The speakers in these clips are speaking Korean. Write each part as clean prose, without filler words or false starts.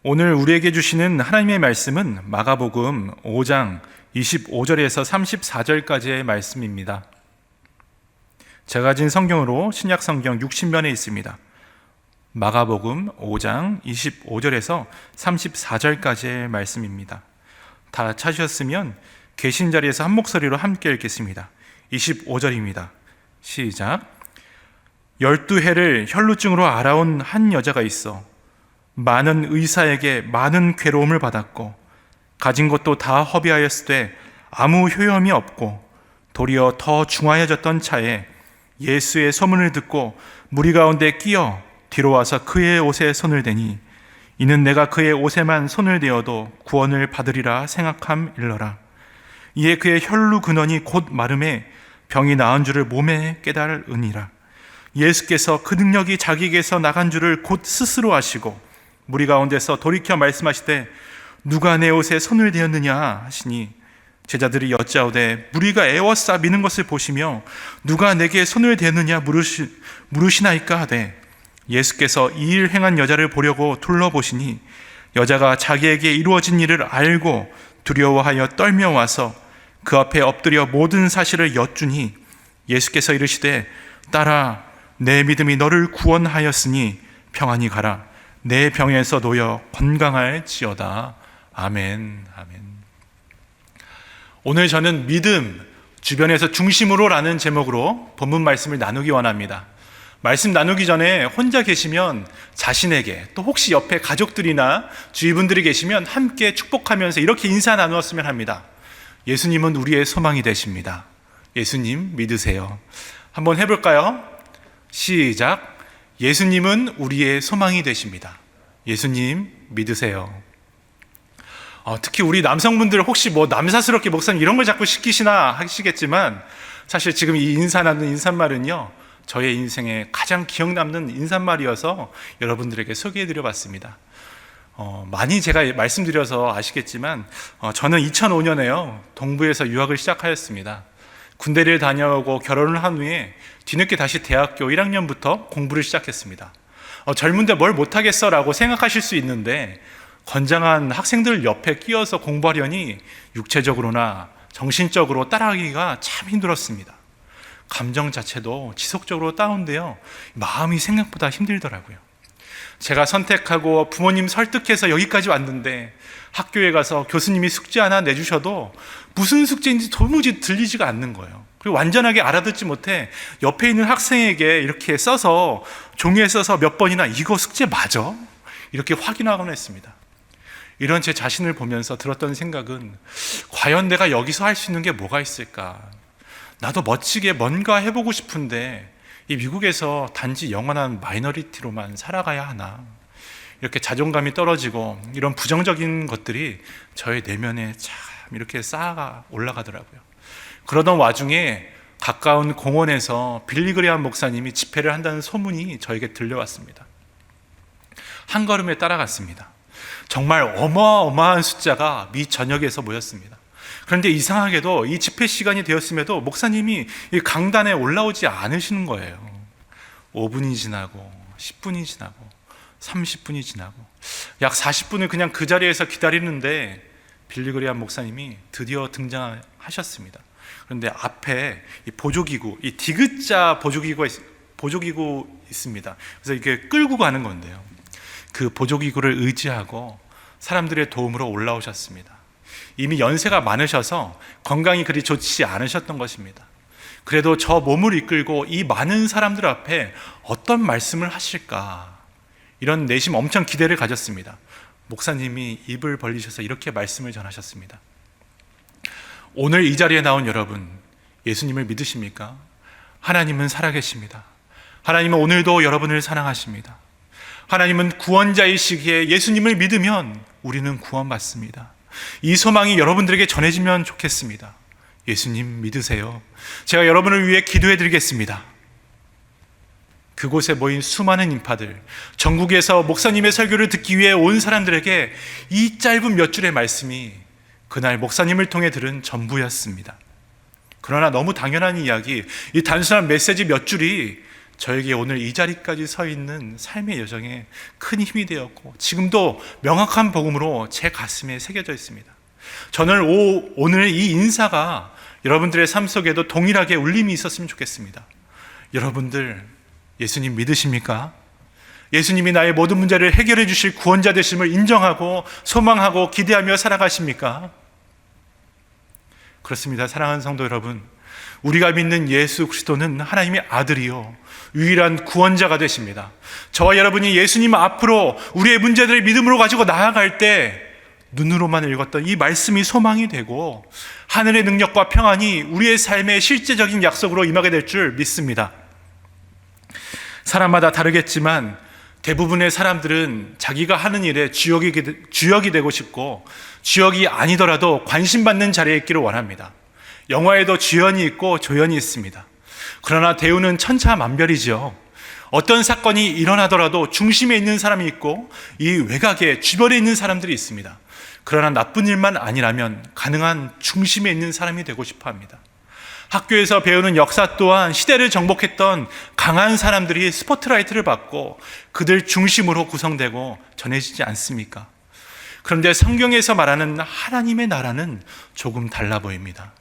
오늘 우리에게 주시는 하나님의 말씀은 마가복음 5장 25절에서 34절까지의 말씀입니다. 제가 가진 성경으로 신약 성경 60면에 있습니다. 마가복음 5장 25절에서 34절까지의 말씀입니다. 다 찾으셨으면 계신 자리에서 한 목소리로 함께 읽겠습니다. 25절입니다. 시작. 12해를 혈루증으로 앓아온 한 여자가 있어 많은 의사에게 많은 괴로움을 받았고 가진 것도 다 허비하였으되 아무 효험이 없고 도리어 더 중하여졌던 차에 예수의 소문을 듣고 무리 가운데 끼어 뒤로 와서 그의 옷에 손을 대니 이는 내가 그의 옷에만 손을 대어도 구원을 받으리라 생각함일러라. 이에 그의 혈루 근원이 곧 마름에 병이 나은 줄을 몸에 깨달으니라. 예수께서 그 능력이 자기에게서 나간 줄을 곧 스스로 아시고 무리 가운데서 돌이켜 말씀하시되 누가 내 옷에 손을 대었느냐 하시니 제자들이 여짜오되 무리가 애워싸 미는 것을 보시며 누가 내게 손을 대느냐 물으시나이까 하되 예수께서 이 일 행한 여자를 보려고 둘러보시니 여자가 자기에게 이루어진 일을 알고 두려워하여 떨며 와서 그 앞에 엎드려 모든 사실을 여쭈니 예수께서 이르시되 딸아 내 믿음이 너를 구원하였으니 평안히 가라. 내 병에서 놓여 건강할지어다. 아멘. 아멘. 오늘 저는 믿음, 주변에서 중심으로라는 제목으로 본문 말씀을 나누기 원합니다. 말씀 나누기 전에 혼자 계시면 자신에게 또 혹시 옆에 가족들이나 주위 분들이 계시면 함께 축복하면서 이렇게 인사 나누었으면 합니다. 예수님은 우리의 소망이 되십니다. 예수님 믿으세요. 한번 해볼까요? 시작. 예수님은 우리의 소망이 되십니다. 예수님 믿으세요. 특히 우리 남성분들 혹시 남사스럽게 목사님 이런 걸 자꾸 시키시나 하시겠지만 사실 지금 이 인사 나누는 인사말은요 저의 인생에 가장 기억 남는 인사말이어서 여러분들에게 소개해드려 봤습니다. 많이 제가 말씀드려서 아시겠지만 저는 2005년에요 동부에서 유학을 시작하였습니다. 군대를 다녀오고 결혼을 한 후에 뒤늦게 다시 대학교 1학년부터 공부를 시작했습니다. 젊은데 뭘 못하겠어 라고 생각하실 수 있는데 건장한 학생들 옆에 끼어서 공부하려니 육체적으로나 정신적으로 따라가기가 참 힘들었습니다. 감정 자체도 지속적으로 다운되어 마음이 생각보다 힘들더라고요. 제가 선택하고 부모님 설득해서 여기까지 왔는데 학교에 가서 교수님이 숙제 하나 내주셔도 무슨 숙제인지 도무지 들리지가 않는 거예요. 그리고 완전하게 알아듣지 못해 옆에 있는 학생에게 이렇게 써서 종이에 써서 몇 번이나 이거 숙제 맞아? 이렇게 확인하곤 했습니다. 이런 제 자신을 보면서 들었던 생각은 과연 내가 여기서 할 수 있는 게 뭐가 있을까? 나도 멋지게 뭔가 해보고 싶은데 이 미국에서 단지 영원한 마이너리티로만 살아가야 하나? 이렇게 자존감이 떨어지고 이런 부정적인 것들이 저의 내면에 참 이렇게 쌓아 올라가더라고요. 그러던 와중에 가까운 공원에서 빌리그레함 목사님이 집회를 한다는 소문이 저에게 들려왔습니다. 한 걸음에 따라갔습니다. 정말 어마어마한 숫자가 미 전역에서 모였습니다. 그런데 이상하게도 이 집회 시간이 되었음에도 목사님이 이 강단에 올라오지 않으시는 거예요. 5분이 지나고 10분이 지나고 30분이 지나고 약 40분을 그냥 그 자리에서 기다리는데 빌리그레함 목사님이 드디어 등장하셨습니다. 그런데 앞에 이 보조기구, 이 디귿자 보조기구 있습니다. 그래서 이렇게 끌고 가는 건데요. 그 보조기구를 의지하고 사람들의 도움으로 올라오셨습니다. 이미 연세가 많으셔서 건강이 그리 좋지 않으셨던 것입니다. 그래도 저 몸을 이끌고 이 많은 사람들 앞에 어떤 말씀을 하실까 이런 내심 엄청 기대를 가졌습니다. 목사님이 입을 벌리셔서 이렇게 말씀을 전하셨습니다. 오늘 이 자리에 나온 여러분, 예수님을 믿으십니까? 하나님은 살아계십니다. 하나님은 오늘도 여러분을 사랑하십니다. 하나님은 구원자이시기에 예수님을 믿으면 우리는 구원받습니다. 이 소망이 여러분들에게 전해지면 좋겠습니다. 예수님 믿으세요. 제가 여러분을 위해 기도해 드리겠습니다. 그곳에 모인 수많은 인파들, 전국에서 목사님의 설교를 듣기 위해 온 사람들에게 이 짧은 몇 줄의 말씀이 그날 목사님을 통해 들은 전부였습니다. 그러나 너무 당연한 이야기, 이 단순한 메시지 몇 줄이 저에게 오늘 이 자리까지 서 있는 삶의 여정에 큰 힘이 되었고 지금도 명확한 복음으로 제 가슴에 새겨져 있습니다. 저는 오늘 이 인사가 여러분들의 삶 속에도 동일하게 울림이 있었으면 좋겠습니다. 여러분들 예수님 믿으십니까? 예수님이 나의 모든 문제를 해결해 주실 구원자 되심을 인정하고 소망하고 기대하며 살아가십니까? 그렇습니다. 사랑하는 성도 여러분, 우리가 믿는 예수 그리스도는 하나님의 아들이요 유일한 구원자가 되십니다. 저와 여러분이 예수님 앞으로 우리의 문제들을 믿음으로 가지고 나아갈 때 눈으로만 읽었던 이 말씀이 소망이 되고 하늘의 능력과 평안이 우리의 삶의 실제적인 약속으로 임하게 될 줄 믿습니다. 사람마다 다르겠지만 대부분의 사람들은 자기가 하는 일에 주역이 되고 싶고 주역이 아니더라도 관심받는 자리에 있기를 원합니다. 영화에도 주연이 있고 조연이 있습니다. 그러나 대우는 천차만별이죠. 어떤 사건이 일어나더라도 중심에 있는 사람이 있고 이 외곽에 주변에 있는 사람들이 있습니다. 그러나 나쁜 일만 아니라면 가능한 중심에 있는 사람이 되고 싶어 합니다. 학교에서 배우는 역사 또한 시대를 정복했던 강한 사람들이 스포트라이트를 받고 그들 중심으로 구성되고 전해지지 않습니까? 그런데 성경에서 말하는 하나님의 나라는 조금 달라 보입니다.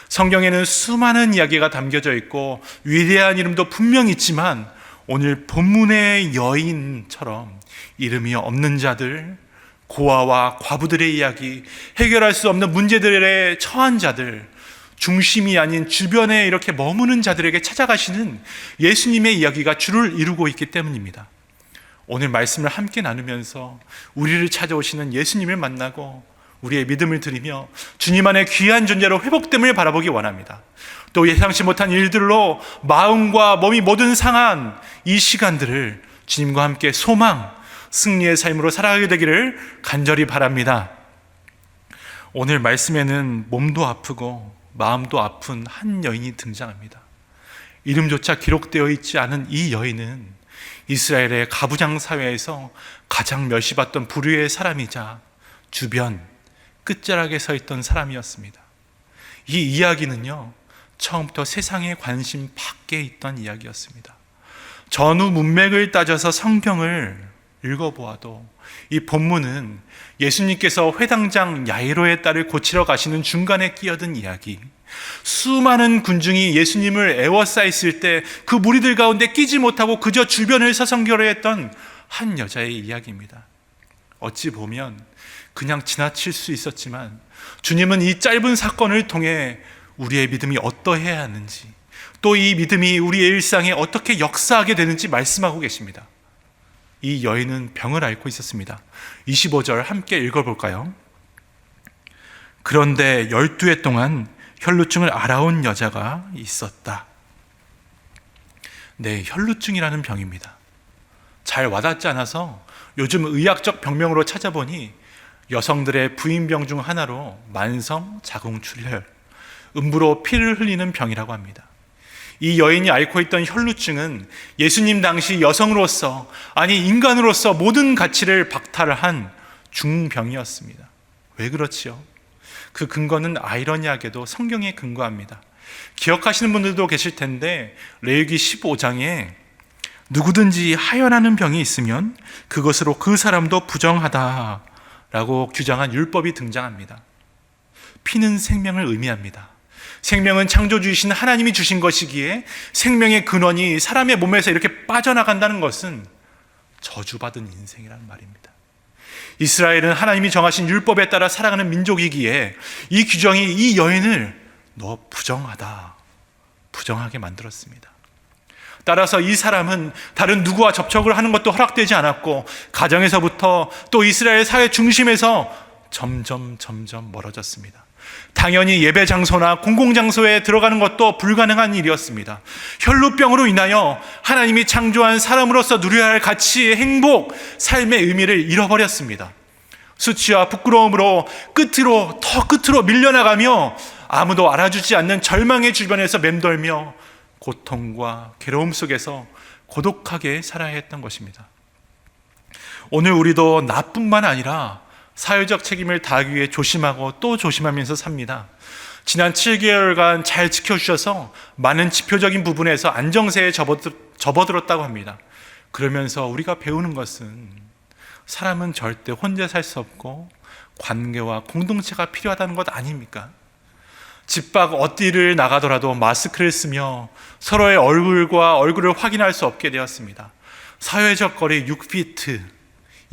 성경에는 수많은 이야기가 담겨져 있고 위대한 이름도 분명히 있지만 오늘 본문의 여인처럼 이름이 없는 자들, 고아와 과부들의 이야기, 해결할 수 없는 문제들에 처한 자들, 중심이 아닌 주변에 이렇게 머무는 자들에게 찾아가시는 예수님의 이야기가 주를 이루고 있기 때문입니다. 오늘 말씀을 함께 나누면서 우리를 찾아오시는 예수님을 만나고 우리의 믿음을 드리며 주님 안에 귀한 존재로 회복됨을 바라보기 원합니다. 또 예상치 못한 일들로 마음과 몸이 모든 상한 이 시간들을 주님과 함께 소망, 승리의 삶으로 살아가게 되기를 간절히 바랍니다. 오늘 말씀에는 몸도 아프고 마음도 아픈 한 여인이 등장합니다. 이름조차 기록되어 있지 않은 이 여인은 이스라엘의 가부장 사회에서 가장 멸시받던 부류의 사람이자 주변 끝자락에 서 있던 사람이었습니다. 이 이야기는요, 처음부터 세상의 관심 밖에 있던 이야기였습니다. 전후 문맥을 따져서 성경을 읽어보아도 이 본문은 예수님께서 회당장 야이로의 딸을 고치러 가시는 중간에 끼어든 이야기, 수많은 군중이 예수님을 애워싸있을 때 그 무리들 가운데 끼지 못하고 그저 주변을 서성거려 했던 한 여자의 이야기입니다. 어찌 보면 그냥 지나칠 수 있었지만 주님은 이 짧은 사건을 통해 우리의 믿음이 어떠해야 하는지, 또 이 믿음이 우리의 일상에 어떻게 역사하게 되는지 말씀하고 계십니다. 이 여인은 병을 앓고 있었습니다. 25절 함께 읽어볼까요? 그런데 12해 동안 혈루증을 앓아온 여자가 있었다. 네, 혈루증이라는 병입니다. 잘 와닿지 않아서 요즘 의학적 병명으로 찾아보니 여성들의 부인병 중 하나로 만성 자궁출혈, 음부로 피를 흘리는 병이라고 합니다. 이 여인이 앓고 있던 혈루증은 예수님 당시 여성으로서, 아니 인간으로서 모든 가치를 박탈한 중병이었습니다. 왜 그렇지요? 그 근거는 아이러니하게도 성경에 근거합니다. 기억하시는 분들도 계실 텐데 레위기 15장에 누구든지 하혈하는 병이 있으면 그것으로 그 사람도 부정하다라고 규정한 율법이 등장합니다. 피는 생명을 의미합니다. 생명은 창조주이신 하나님이 주신 것이기에 생명의 근원이 사람의 몸에서 이렇게 빠져나간다는 것은 저주받은 인생이라는 말입니다. 이스라엘은 하나님이 정하신 율법에 따라 살아가는 민족이기에 이 규정이 이 여인을 너 부정하게 만들었습니다. 따라서 이 사람은 다른 누구와 접촉을 하는 것도 허락되지 않았고 가정에서부터 또 이스라엘 사회 중심에서 점점 멀어졌습니다. 당연히 예배 장소나 공공장소에 들어가는 것도 불가능한 일이었습니다. 혈루병으로 인하여 하나님이 창조한 사람으로서 누려야 할 가치, 행복, 삶의 의미를 잃어버렸습니다. 수치와 부끄러움으로 더 끝으로 밀려나가며 아무도 알아주지 않는 절망의 주변에서 맴돌며 고통과 괴로움 속에서 고독하게 살아야 했던 것입니다. 오늘 우리도 나뿐만 아니라 사회적 책임을 다하기 위해 조심하고 또 조심하면서 삽니다. 지난 7개월간 잘 지켜주셔서 많은 지표적인 부분에서 안정세에 접어들었다고 합니다. 그러면서 우리가 배우는 것은 사람은 절대 혼자 살 수 없고 관계와 공동체가 필요하다는 것 아닙니까? 집 밖 어디를 나가더라도 마스크를 쓰며 서로의 얼굴을 확인할 수 없게 되었습니다. 사회적 거리 6피트,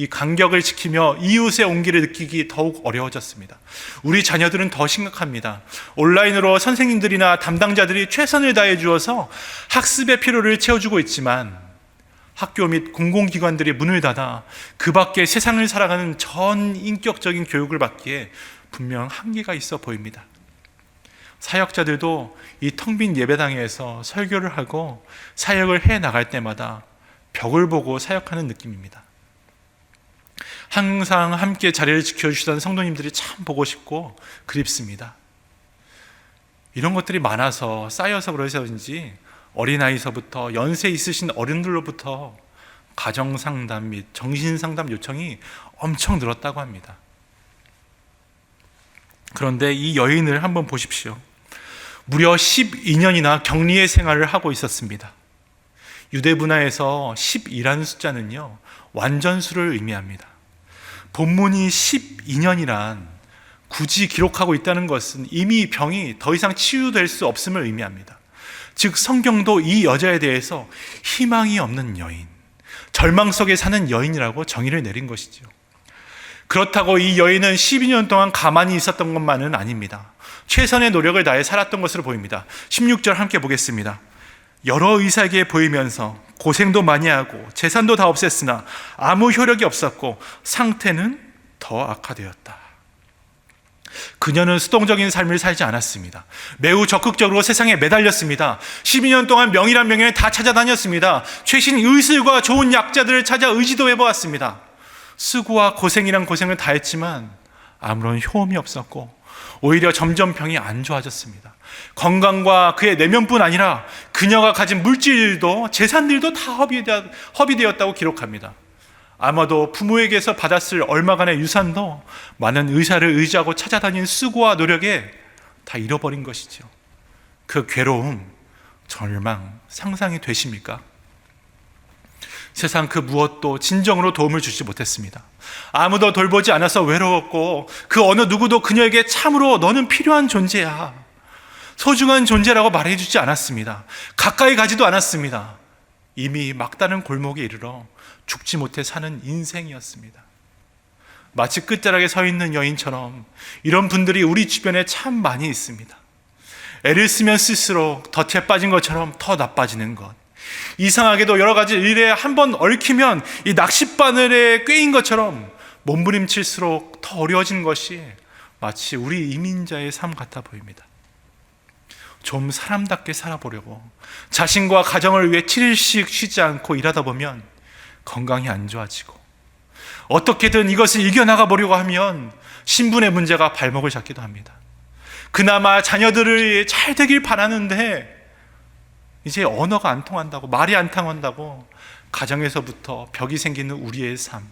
이 간격을 지키며 이웃의 온기를 느끼기 더욱 어려워졌습니다. 우리 자녀들은 더 심각합니다. 온라인으로 선생님들이나 담당자들이 최선을 다해 주어서 학습의 필요를 채워주고 있지만 학교 및 공공기관들이 문을 닫아 그 밖에 세상을 살아가는 전 인격적인 교육을 받기에 분명 한계가 있어 보입니다. 사역자들도 이 텅 빈 예배당에서 설교를 하고 사역을 해 나갈 때마다 벽을 보고 사역하는 느낌입니다. 항상 함께 자리를 지켜주시던 성도님들이 참 보고 싶고 그립습니다. 이런 것들이 많아서 쌓여서 그러서인지 어린아이서부터 연세 있으신 어른들로부터 가정상담 및 정신상담 요청이 엄청 늘었다고 합니다. 그런데 이 여인을 한번 보십시오. 무려 12년이나 격리의 생활을 하고 있었습니다. 유대 문화에서 10이라는 숫자는요, 완전수를 의미합니다. 본문이 12년이란 굳이 기록하고 있다는 것은 이미 병이 더 이상 치유될 수 없음을 의미합니다. 즉 성경도 이 여자에 대해서 희망이 없는 여인, 절망 속에 사는 여인이라고 정의를 내린 것이죠. 그렇다고 이 여인은 12년 동안 가만히 있었던 것만은 아닙니다. 최선의 노력을 다해 살았던 것으로 보입니다. 16절 함께 보겠습니다. 여러 의사에게 보이면서 고생도 많이 하고 재산도 다 없앴으나 아무 효력이 없었고 상태는 더 악화되었다. 그녀는 수동적인 삶을 살지 않았습니다. 매우 적극적으로 세상에 매달렸습니다. 12년 동안 명의란 명예를 다 찾아다녔습니다. 최신 의술과 좋은 약자들을 찾아 의지도 해보았습니다. 수고와 고생이란 고생을 다 했지만 아무런 효험이 없었고 오히려 점점 병이 안 좋아졌습니다. 건강과 그의 내면뿐 아니라 그녀가 가진 물질도 재산들도 다 허비되었다고 기록합니다. 아마도 부모에게서 받았을 얼마간의 유산도 많은 의사를 의지하고 찾아다닌 수고와 노력에 다 잃어버린 것이죠. 그 괴로움, 절망, 상상이 되십니까? 세상 그 무엇도 진정으로 도움을 주지 못했습니다. 아무도 돌보지 않아서 외로웠고 그 어느 누구도 그녀에게 참으로 너는 필요한 존재야, 소중한 존재라고 말해주지 않았습니다. 가까이 가지도 않았습니다. 이미 막다른 골목에 이르러 죽지 못해 사는 인생이었습니다. 마치 끝자락에 서 있는 여인처럼 이런 분들이 우리 주변에 참 많이 있습니다. 애를 쓰면 쓸수록 덫에 빠진 것처럼 더 나빠지는 것, 이상하게도 여러 가지 일에 한번 얽히면 이 낚싯바늘에 꿰인 것처럼 몸부림칠수록 더 어려워지는 것이 마치 우리 이민자의 삶 같아 보입니다. 좀 사람답게 살아보려고 자신과 가정을 위해 7일씩 쉬지 않고 일하다 보면 건강이 안 좋아지고 어떻게든 이것을 이겨나가 보려고 하면 신분의 문제가 발목을 잡기도 합니다. 그나마 자녀들을 잘 되길 바라는데 이제 언어가 안 통한다고, 말이 안 통한다고 가정에서부터 벽이 생기는 우리의 삶,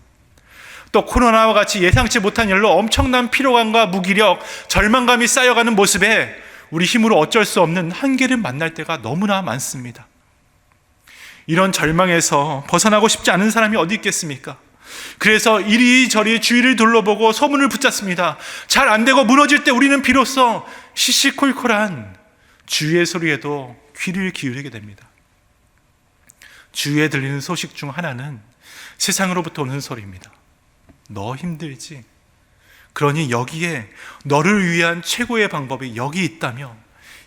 또 코로나와 같이 예상치 못한 일로 엄청난 피로감과 무기력, 절망감이 쌓여가는 모습에 우리 힘으로 어쩔 수 없는 한계를 만날 때가 너무나 많습니다. 이런 절망에서 벗어나고 싶지 않은 사람이 어디 있겠습니까? 그래서 이리저리 주위를 둘러보고 소문을 붙잡습니다. 잘 안 되고 무너질 때 우리는 비로소 시시콜콜한 주위의 소리에도 귀를 기울이게 됩니다. 주위에 들리는 소식 중 하나는 세상으로부터 오는 소리입니다. 너 힘들지? 그러니 여기에 너를 위한 최고의 방법이 여기 있다며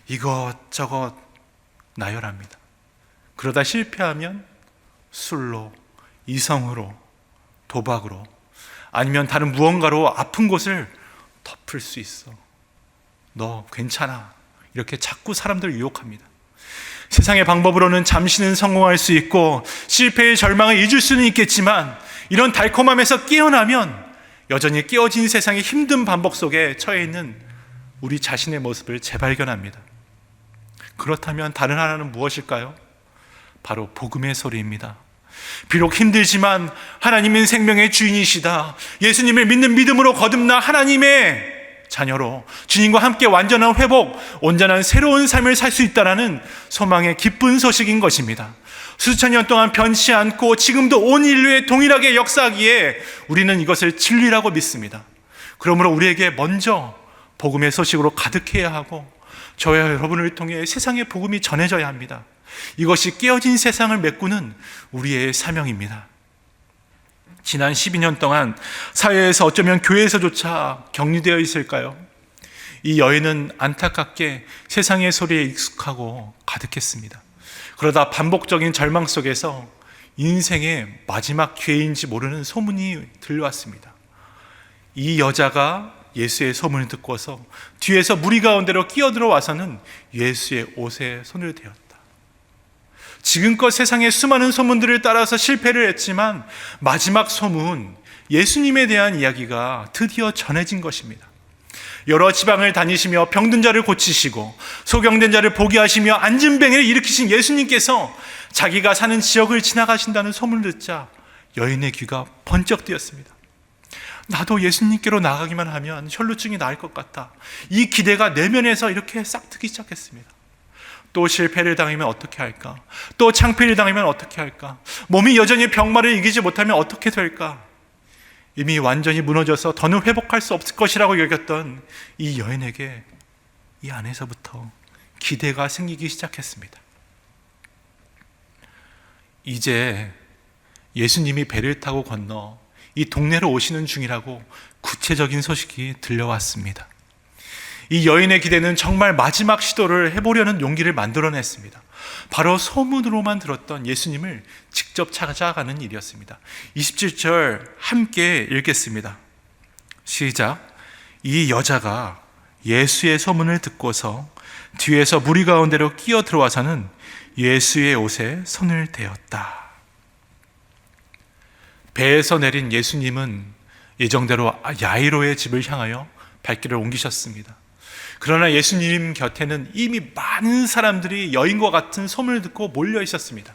이것저것 나열합니다. 그러다 실패하면 술로, 이성으로, 도박으로, 아니면 다른 무언가로 아픈 곳을 덮을 수 있어. 너 괜찮아. 이렇게 자꾸 사람들을 유혹합니다. 세상의 방법으로는 잠시는 성공할 수 있고 실패의 절망을 잊을 수는 있겠지만 이런 달콤함에서 깨어나면 여전히 깨어진 세상의 힘든 반복 속에 처해 있는 우리 자신의 모습을 재발견합니다. 그렇다면 다른 하나는 무엇일까요? 바로 복음의 소리입니다. 비록 힘들지만 하나님은 생명의 주인이시다. 예수님을 믿는 믿음으로 거듭나 하나님의 자녀로 주님과 함께 완전한 회복, 온전한 새로운 삶을 살 수 있다는 소망의 기쁜 소식인 것입니다. 수천 년 동안 변치 않고 지금도 온 인류에 동일하게 역사하기에 우리는 이것을 진리라고 믿습니다. 그러므로 우리에게 먼저 복음의 소식으로 가득해야 하고 저와 여러분을 통해 세상의 복음이 전해져야 합니다. 이것이 깨어진 세상을 메꾸는 우리의 사명입니다. 지난 12년 동안 사회에서 어쩌면 교회에서조차 격리되어 있을까요? 이 여인은 안타깝게 세상의 소리에 익숙하고 가득했습니다. 그러다 반복적인 절망 속에서 인생의 마지막 기회인지 모르는 소문이 들려왔습니다. 이 여자가 예수의 소문을 듣고서 뒤에서 무리 가운데로 끼어들어와서는 예수의 옷에 손을 대었다. 지금껏 세상의 수많은 소문들을 따라서 실패를 했지만 마지막 소문, 예수님에 대한 이야기가 드디어 전해진 것입니다. 여러 지방을 다니시며 병든 자를 고치시고 소경된 자를 보게 하시며 안진뱅이를 일으키신 예수님께서 자기가 사는 지역을 지나가신다는 소문을 듣자 여인의 귀가 번쩍 뜨였습니다. 나도 예수님께로 나가기만 하면 혈루증이 나을 것 같다. 이 기대가 내면에서 이렇게 싹트기 시작했습니다. 또 실패를 당하면 어떻게 할까? 또 창피를 당하면 어떻게 할까? 몸이 여전히 병마를 이기지 못하면 어떻게 될까? 이미 완전히 무너져서 더는 회복할 수 없을 것이라고 여겼던 이 여인에게 이 안에서부터 기대가 생기기 시작했습니다. 이제 예수님이 배를 타고 건너 이 동네로 오시는 중이라고 구체적인 소식이 들려왔습니다. 이 여인의 기대는 정말 마지막 시도를 해보려는 용기를 만들어냈습니다. 바로 소문으로만 들었던 예수님을 직접 찾아가는 일이었습니다. 27절 함께 읽겠습니다. 시작. 이 여자가 예수의 소문을 듣고서 뒤에서 무리 가운데로 끼어 들어와서는 예수의 옷에 손을 대었다. 배에서 내린 예수님은 예정대로 야이로의 집을 향하여 발길을 옮기셨습니다. 그러나 예수님 곁에는 이미 많은 사람들이 여인과 같은 소문을 듣고 몰려 있었습니다.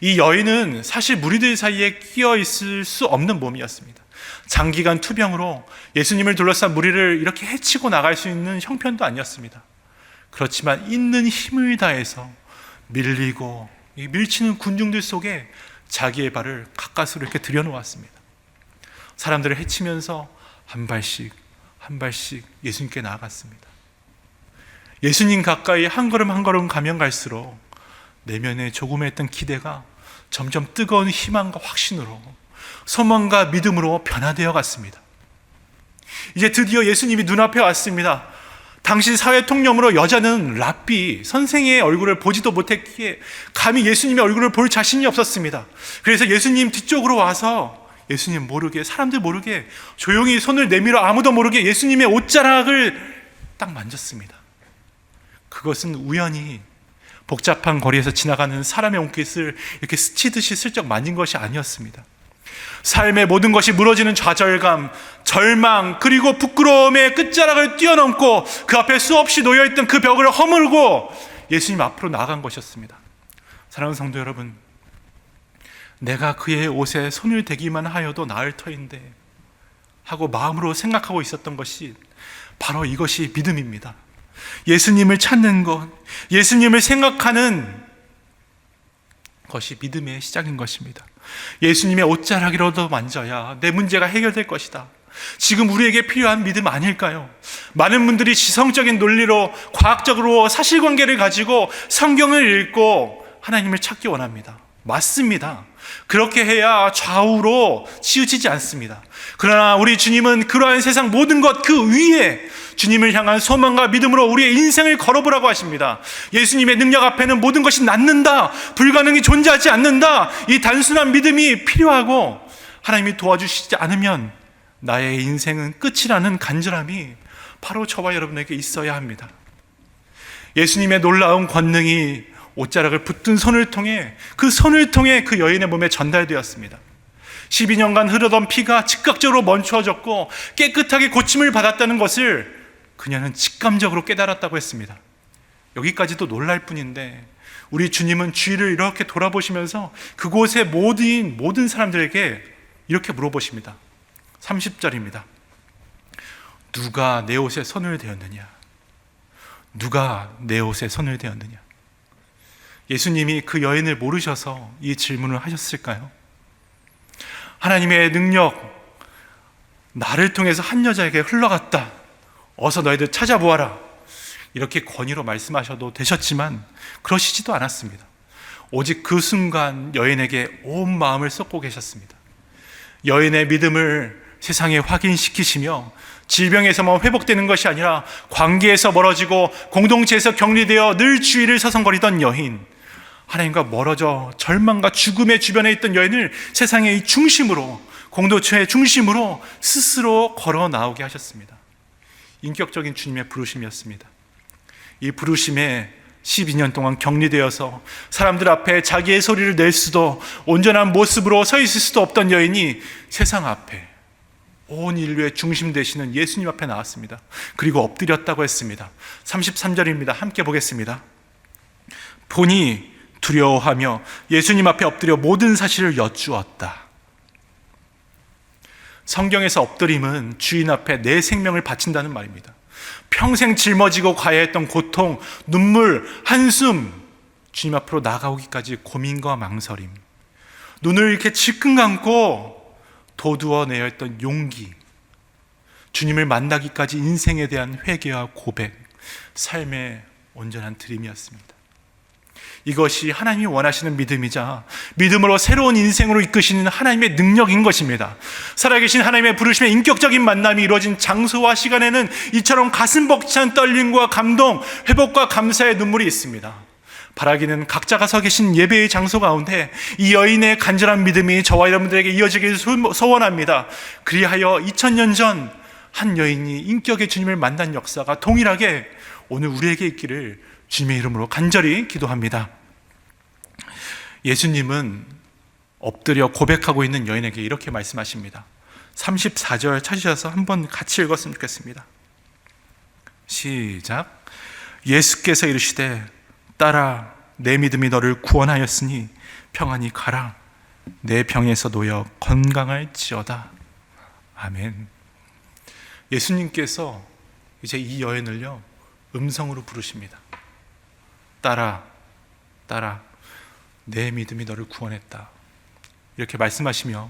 이 여인은 사실 무리들 사이에 끼어 있을 수 없는 몸이었습니다. 장기간 투병으로 예수님을 둘러싼 무리를 이렇게 해치고 나갈 수 있는 형편도 아니었습니다. 그렇지만 있는 힘을 다해서 밀리고 밀치는 군중들 속에 자기의 발을 가까스로 이렇게 들여놓았습니다. 사람들을 해치면서 한 발씩 한 발씩 예수님께 나아갔습니다. 예수님 가까이 한 걸음 한 걸음 가면 갈수록 내면에 조그매했던 기대가 점점 뜨거운 희망과 확신으로 소망과 믿음으로 변화되어 갔습니다. 이제 드디어 예수님이 눈앞에 왔습니다. 당시 사회 통념으로 여자는 랍비, 선생의 얼굴을 보지도 못했기에 감히 예수님의 얼굴을 볼 자신이 없었습니다. 그래서 예수님 뒤쪽으로 와서 예수님 모르게, 사람들 모르게 조용히 손을 내밀어 아무도 모르게 예수님의 옷자락을 딱 만졌습니다. 그것은 우연히 복잡한 거리에서 지나가는 사람의 옷깃을 이렇게 스치듯이 슬쩍 만진 것이 아니었습니다. 삶의 모든 것이 무너지는 좌절감, 절망, 그리고 부끄러움의 끝자락을 뛰어넘고 그 앞에 수없이 놓여있던 그 벽을 허물고 예수님 앞으로 나아간 것이었습니다. 사랑하는 성도 여러분, 내가 그의 옷에 손을 대기만 하여도 나을 터인데 하고 마음으로 생각하고 있었던 것이 바로 이것이 믿음입니다. 예수님을 찾는 것, 예수님을 생각하는 것이 믿음의 시작인 것입니다. 예수님의 옷자락이라도 만져야 내 문제가 해결될 것이다. 지금 우리에게 필요한 믿음 아닐까요? 많은 분들이 지성적인 논리로 과학적으로 사실관계를 가지고 성경을 읽고 하나님을 찾기 원합니다. 맞습니다. 그렇게 해야 좌우로 치우치지 않습니다. 그러나 우리 주님은 그러한 세상 모든 것 그 위에 주님을 향한 소망과 믿음으로 우리의 인생을 걸어보라고 하십니다. 예수님의 능력 앞에는 모든 것이 낫는다, 불가능이 존재하지 않는다, 이 단순한 믿음이 필요하고 하나님이 도와주시지 않으면 나의 인생은 끝이라는 간절함이 바로 저와 여러분에게 있어야 합니다. 예수님의 놀라운 권능이 옷자락을 붙든 손을 통해 그 여인의 몸에 전달되었습니다. 12년간 흐르던 피가 즉각적으로 멈추어졌고 깨끗하게 고침을 받았다는 것을 그녀는 직감적으로 깨달았다고 했습니다. 여기까지도 놀랄 뿐인데 우리 주님은 주위를 이렇게 돌아보시면서 그곳의 모든 사람들에게 이렇게 물어보십니다. 30절입니다. 누가 내 옷에 손을 대었느냐? 누가 내 옷에 손을 대었느냐? 예수님이 그 여인을 모르셔서 이 질문을 하셨을까요? 하나님의 능력, 나를 통해서 한 여자에게 흘러갔다. 어서 너희들 찾아보아라. 이렇게 권위로 말씀하셔도 되셨지만 그러시지도 않았습니다. 오직 그 순간 여인에게 온 마음을 쏟고 계셨습니다. 여인의 믿음을 세상에 확인시키시며 질병에서만 회복되는 것이 아니라 관계에서 멀어지고 공동체에서 격리되어 늘 주위를 서성거리던 여인, 하나님과 멀어져 절망과 죽음의 주변에 있던 여인을 세상의 중심으로, 공동체의 중심으로 스스로 걸어 나오게 하셨습니다. 인격적인 주님의 부르심이었습니다. 이 부르심에 12년 동안 격리되어서 사람들 앞에 자기의 소리를 낼 수도, 온전한 모습으로 서 있을 수도 없던 여인이 세상 앞에 온 인류의 중심 되시는 예수님 앞에 나왔습니다. 그리고 엎드렸다고 했습니다. 33절입니다. 함께 보겠습니다. 보니 두려워하며 예수님 앞에 엎드려 모든 사실을 여쭈었다. 성경에서 엎드림은 주인 앞에 내 생명을 바친다는 말입니다. 평생 짊어지고 가야 했던 고통, 눈물, 한숨, 주님 앞으로 나가오기까지 고민과 망설임, 눈을 이렇게 질끈 감고 도두어내야 했던 용기, 주님을 만나기까지 인생에 대한 회개와 고백, 삶의 온전한 드림이었습니다. 이것이 하나님이 원하시는 믿음이자 믿음으로 새로운 인생으로 이끄시는 하나님의 능력인 것입니다. 살아계신 하나님의 부르심의 인격적인 만남이 이루어진 장소와 시간에는 이처럼 가슴 벅찬 떨림과 감동, 회복과 감사의 눈물이 있습니다. 바라기는 각자가 서 계신 예배의 장소 가운데 이 여인의 간절한 믿음이 저와 여러분들에게 이어지길 소원합니다. 그리하여 2000년 전 한 여인이 인격의 주님을 만난 역사가 동일하게 오늘 우리에게 있기를 주님의 이름으로 간절히 기도합니다. 예수님은 엎드려 고백하고 있는 여인에게 이렇게 말씀하십니다. 34절 찾으셔서 한번 같이 읽었으면 좋겠습니다. 시작. 예수께서 이르시되 딸아, 내 믿음이 너를 구원하였으니 평안히 가라. 내 병에서 놓여 건강할지어다. 아멘. 예수님께서 이제 이 여인을요 음성으로 부르십니다. 딸아, 딸아, 내 믿음이 너를 구원했다. 이렇게 말씀하시며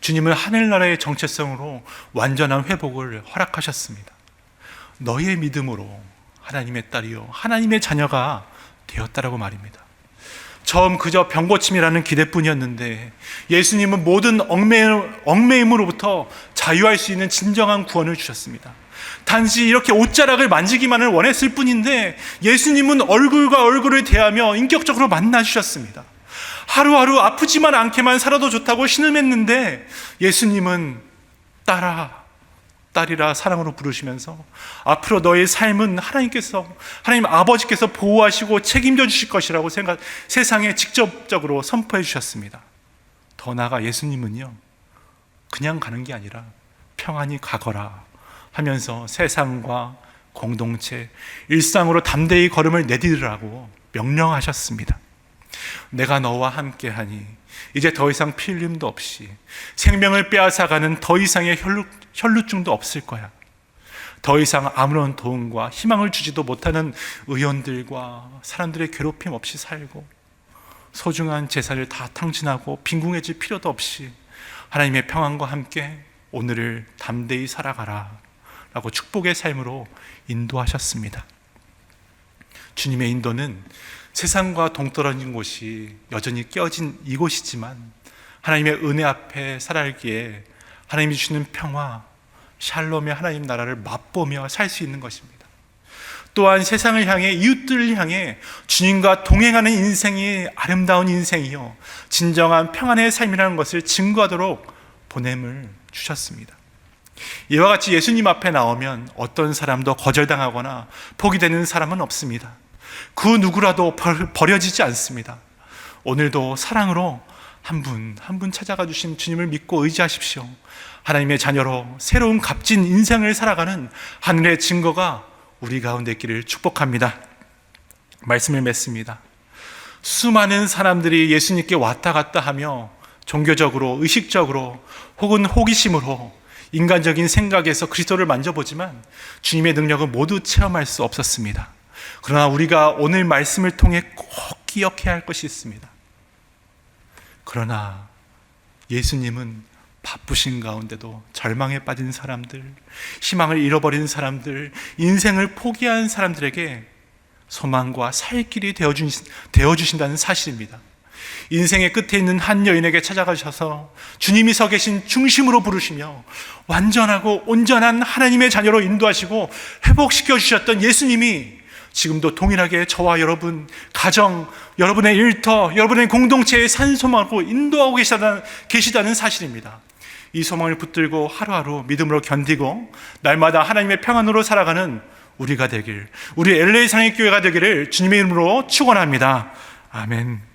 주님은 하늘나라의 정체성으로 완전한 회복을 허락하셨습니다. 너의 믿음으로 하나님의 딸이요 하나님의 자녀가 되었다라고 말입니다. 처음 그저 병고침이라는 기대뿐이었는데 예수님은 모든 얽매임으로부터 자유할 수 있는 진정한 구원을 주셨습니다. 단지 이렇게 옷자락을 만지기만을 원했을 뿐인데 예수님은 얼굴과 얼굴을 대하며 인격적으로 만나주셨습니다. 하루하루 아프지만 않게만 살아도 좋다고 신음했는데 예수님은 딸아, 딸이라 사랑으로 부르시면서 앞으로 너의 삶은 하나님 아버지께서 보호하시고 책임져 주실 것이라고 세상에 직접적으로 선포해 주셨습니다. 더 나아가 예수님은요 그냥 가는 게 아니라 평안히 가거라 하면서 세상과 공동체, 일상으로 담대히 걸음을 내디디라고 명령하셨습니다. 내가 너와 함께하니 이제 더 이상 피 흘림도 없이 생명을 빼앗아가는 더 이상의 혈루증도 없을 거야. 더 이상 아무런 도움과 희망을 주지도 못하는 의원들과 사람들의 괴롭힘 없이 살고 소중한 재산을 다 탕진하고 빈궁해질 필요도 없이 하나님의 평안과 함께 오늘을 담대히 살아가라 라고 축복의 삶으로 인도하셨습니다. 주님의 인도는 세상과 동떨어진 곳이 여전히 깨어진 이곳이지만 하나님의 은혜 앞에 살아가기에 하나님이 주시는 평화, 샬롬의 하나님 나라를 맛보며 살 수 있는 것입니다. 또한 세상을 향해, 이웃들을 향해 주님과 동행하는 인생이 아름다운 인생이요 진정한 평안의 삶이라는 것을 증거하도록 보냄을 주셨습니다. 이와 같이 예수님 앞에 나오면 어떤 사람도 거절당하거나 포기되는 사람은 없습니다. 그 누구라도 버려지지 않습니다. 오늘도 사랑으로 한 분 한 분 찾아가 주신 주님을 믿고 의지하십시오. 하나님의 자녀로 새로운 값진 인생을 살아가는 하늘의 증거가 우리 가운데 있기를 축복합니다. 말씀을 맺습니다. 수많은 사람들이 예수님께 왔다 갔다 하며 종교적으로, 의식적으로 혹은 호기심으로 인간적인 생각에서 그리스도를 만져보지만 주님의 능력은 모두 체험할 수 없었습니다. 그러나 우리가 오늘 말씀을 통해 꼭 기억해야 할 것이 있습니다. 그러나 예수님은 바쁘신 가운데도 절망에 빠진 사람들, 희망을 잃어버린 사람들, 인생을 포기한 사람들에게 소망과 살 길이 되어주신다는 사실입니다. 인생의 끝에 있는 한 여인에게 찾아가셔서 주님이 서 계신 중심으로 부르시며 완전하고 온전한 하나님의 자녀로 인도하시고 회복시켜 주셨던 예수님이 지금도 동일하게 저와 여러분, 가정, 여러분의 일터, 여러분의 공동체에 산소망으로 인도하고 계시다는 사실입니다. 이 소망을 붙들고 하루하루 믿음으로 견디고 날마다 하나님의 평안으로 살아가는 우리가 되길, 우리 LA 상익교회가 되기를 주님의 이름으로 축원합니다. 아멘.